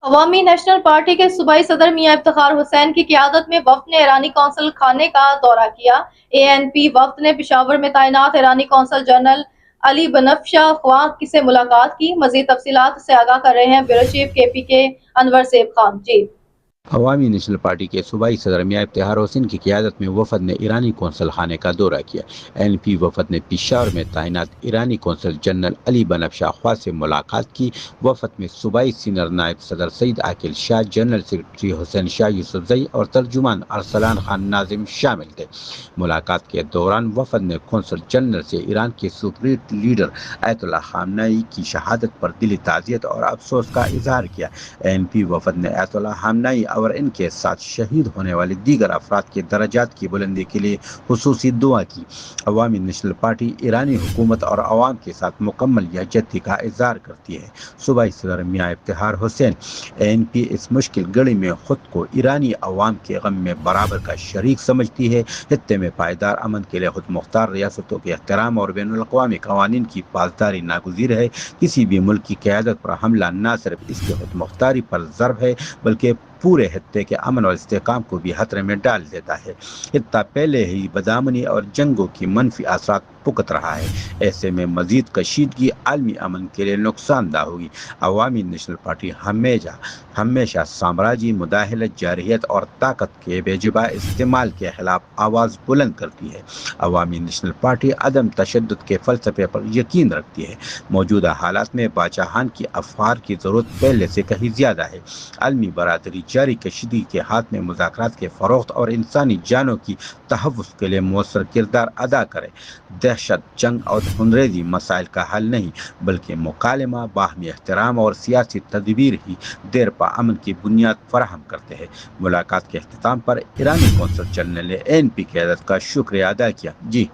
عوامی national party کے صوبائی صدر میاں افتخار حسین کی قیادت میں وفد نے ایرانی قونصل خانے کا دورہ کیا۔ ANP وفد نے پشاور میں تعینات ایرانی قونصل جنرل علی بنفشہ خواں سے ملاقات کی۔ مزید تفصیلات سے آگاہ کر رہے ہیں بیورو چیف KPK انور سیب خان۔ جی عوامی نیشنل پارٹی کے صوبائی صدر میاں افتخار حسین کی قیادت میں وفد نے ایرانی قونصل خانے کا دورہ کیا۔ ANP وفد نے پشاور میں تعینات ایرانی قونصل جنرل علی بنفشہ خواں سے ملاقات کی۔ وفد میں صوبائی سینئر نائب صدر سعید عاقل شاہ، جنرل سیکرٹری حسین شاہ یوسفزئی اور ترجمان ارسلان خان ناظم شامل تھے۔ ملاقات کے دوران وفد نے قونصل جنرل سے ایران کے سپریم لیڈر آیت اللہ خامنئی کی شہادت پر دلی تعزیت اور افسوس کا اظہار کیا۔ ANP وفد نے آیت اللہ خامنئی اور ان کے ساتھ شہید ہونے والے دیگر افراد کے درجات کی بلندی کے لیے خصوصی دعا کی۔ عوامی نیشنل پارٹی ایرانی حکومت اور عوام کے ساتھ مکمل یکجہتی کا اظہار کرتی ہے۔ صوبائی صدر میاں افتخار حسین، ANP اس مشکل گھڑی میں خود کو ایرانی عوام کے غم میں برابر کا شریک سمجھتی ہے۔ خطے میں پائیدار امن کے لیے خود مختار ریاستوں کے احترام اور بین الاقوامی قوانین کی پاسداری ناگزیر ہے۔ کسی بھی ملک کی قیادت پر حملہ نہ صرف اس کی خود مختاری پر ضرب ہے بلکہ پورے خطے کے امن اور استحکام کو بھی خطرے میں ڈال دیتا ہے۔ خطہ پہلے ہی بدامنی اور جنگوں کی منفی اثرات بھگت رہا ہے، ایسے میں مزید کشیدگی عالمی امن کے لیے نقصان دہ ہوگی۔ عوامی نیشنل پارٹی ہمیشہ سامراجی مداخلت، جارحیت اور طاقت کے بے جبا استعمال کے خلاف آواز بلند کرتی ہے۔ عوامی نیشنل پارٹی عدم تشدد کے فلسفے پر یقین رکھتی ہے۔ موجودہ حالات میں باچاہان کی افکار کی ضرورت پہلے سے کہیں زیادہ ہے۔ عالمی برادری جاری کشیدگی کے ہاتھ میں مذاکرات کے فروغ اور انسانی جانوں کی تحفظ کے لیے مؤثر کردار ادا کرے۔ دہشت، جنگ اور خونریزی مسائل کا حل نہیں بلکہ مکالمہ، باہمی احترام اور سیاسی تدبیر ہی دیرپا امن کی بنیاد فراہم کرتے ہیں۔ ملاقات کے اختتام پر ایرانی قونصل جنرل نے ANP قیادت کا شکریہ ادا کیا۔ جی